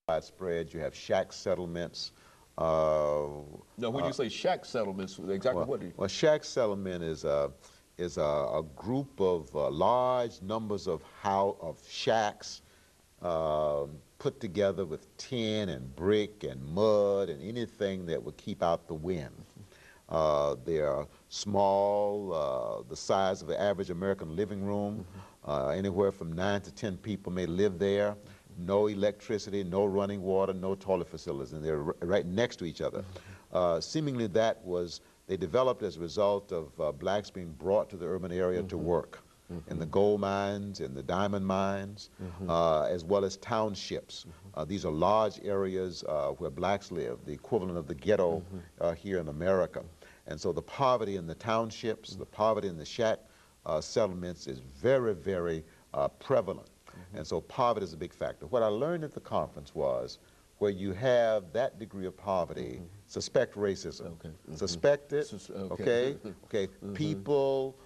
widespread. You have shack settlements. Now, when you say shack settlements, exactly what do you? Well, shack settlement is a group of large numbers of shacks put together with tin and brick and mud and anything that would keep out the wind. They are small, the size of an average American living room. Anywhere from 9 to 10 people may live there. No electricity, no running water, no toilet facilities, and they're right next to each other. Seemingly they developed as a result of blacks being brought to the urban area to work in the gold mines, in the diamond mines, as well as townships. These are large areas where blacks live, the equivalent of the ghetto here in America. And so the poverty in the townships, the poverty in the shack settlements is very, very prevalent. And so poverty is a big factor. What I learned at the conference was where you have that degree of poverty, suspect racism. Suspect it, okay? People,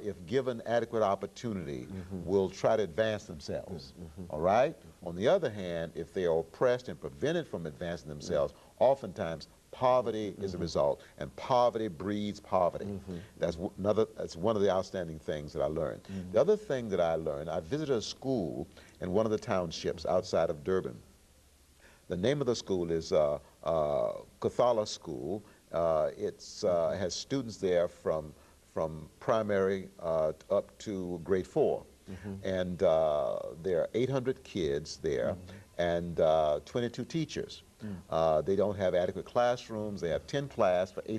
if given adequate opportunity, will try to advance themselves, all right? On the other hand, if they are oppressed and prevented from advancing themselves, oftentimes poverty is a result, and poverty breeds poverty. That's one of the outstanding things that I learned. The other thing that I learned, I visited a school in one of the townships outside of Durban. The name of the school is CPoe6 School. It has students there from primary up to grade 4. And there are 800 kids there and 22 teachers. They don't have adequate classrooms. They have 10 classrooms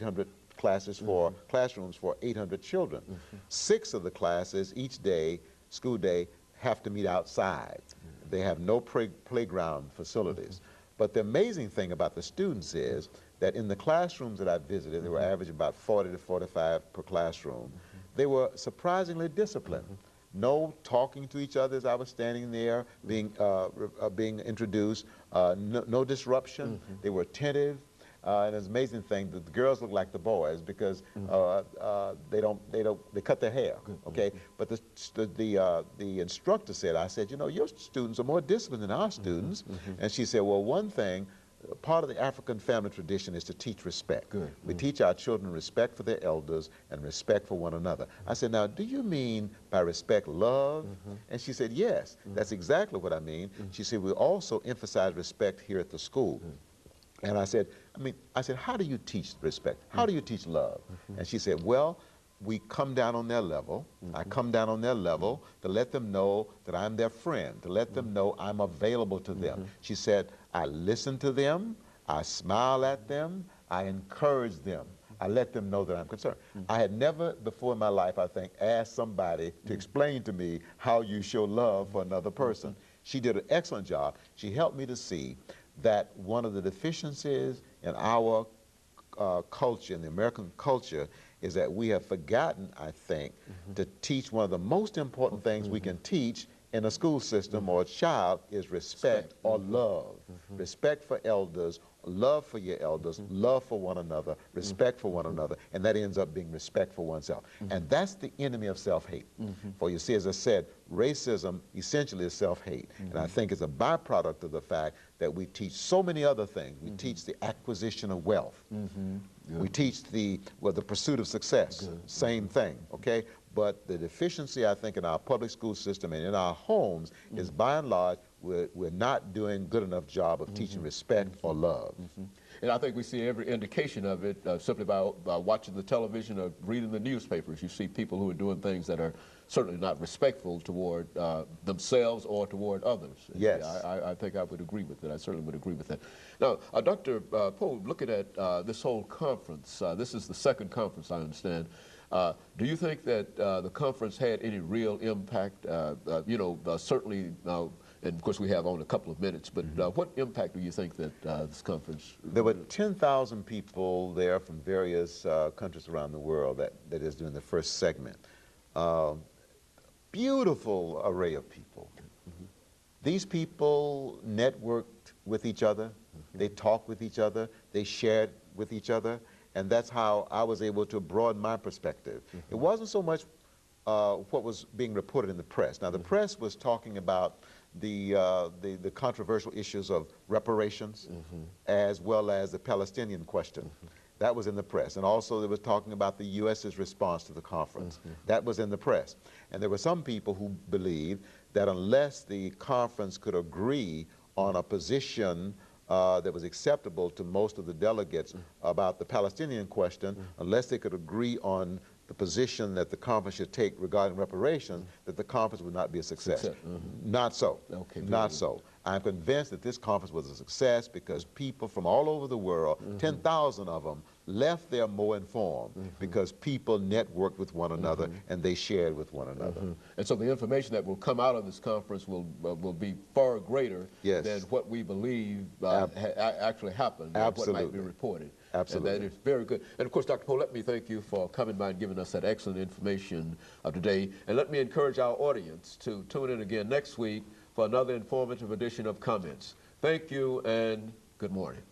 for 800 children. 6 of the classes each day, school day, have to meet outside. They have no playground facilities. But the amazing thing about the students is that in the classrooms that I visited, they were averaging about 40 to 45 per classroom. They were surprisingly disciplined. No talking to each other as I was standing there being introduced, no disruption. They were attentive. And it's an amazing thing that the girls look like the boys because they cut their hair, okay? But the instructor said, I said, you know, your students are more disciplined than our students. And she said, well, one thing, part of the African family tradition is to teach respect. We teach our children respect for their elders and respect for one another. I said, now, do you mean by respect love? And she said, yes, that's exactly what I mean. She said, we also emphasize respect here at the school. And I said, how do you teach respect? How do you teach love? And she said, well, we come down on their level. I come down on their level to let them know that I'm their friend, to let them know I'm available to them. She said, I listen to them, I smile at them, I encourage them. I let them know that I'm concerned. I had never before in my life, I think, asked somebody to explain to me how you show love for another person. She did an excellent job. She helped me to see that one of the deficiencies in our culture, in the American culture, is that we have forgotten, I think, to teach one of the most important things we can teach in a school system or a child is respect or love. Respect for elders, love for your elders, love for one another, respect for one another, and that ends up being respect for oneself. And that's the enemy of self-hate. For you see, as I said, racism essentially is self-hate. And I think it's a byproduct of the fact that we teach so many other things. We teach the acquisition of wealth. We teach the pursuit of success, same thing, okay? But the deficiency, I think, in our public school system and in our homes is, by and large, we're not doing a good enough job of teaching respect or love. And I think we see every indication of it simply by watching the television or reading the newspapers. You see people who are doing things that are certainly not respectful toward themselves or toward others. Yes. I think I would agree with that. I certainly would agree with that. Now, Dr. Poe, looking at this whole conference, this is the second conference, I understand. Do you think that the conference had any real impact? Certainly, and of course we have only a couple of minutes, but what impact do you think that this conference? There were 10,000 people there from various countries around the world that is during the first segment. Beautiful array of people. These people networked with each other, they talked with each other, they shared with each other, and that's how I was able to broaden my perspective. It wasn't so much what was being reported in the press. Now, the press was talking about the controversial issues of reparations, as well as the Palestinian question. That was in the press. And also they was talking about the U.S.'s response to the conference. That was in the press. And there were some people who believed that unless the conference could agree on a position that was acceptable to most of the delegates about the Palestinian question, unless they could agree on the position that the conference should take regarding reparations, that the conference would not be a success. Not so. Okay, Not so. I'm convinced that this conference was a success because people from all over the world, 10,000 of them, left there more informed because people networked with one another and they shared with one another. And so the information that will come out of this conference will be far greater than what we believe actually happened, what might be reported. Absolutely. And that is very good. And of course, Dr. Poe, let me thank you for coming by and giving us that excellent information today. And let me encourage our audience to tune in again next week for another informative edition of Comments. Thank you and good morning.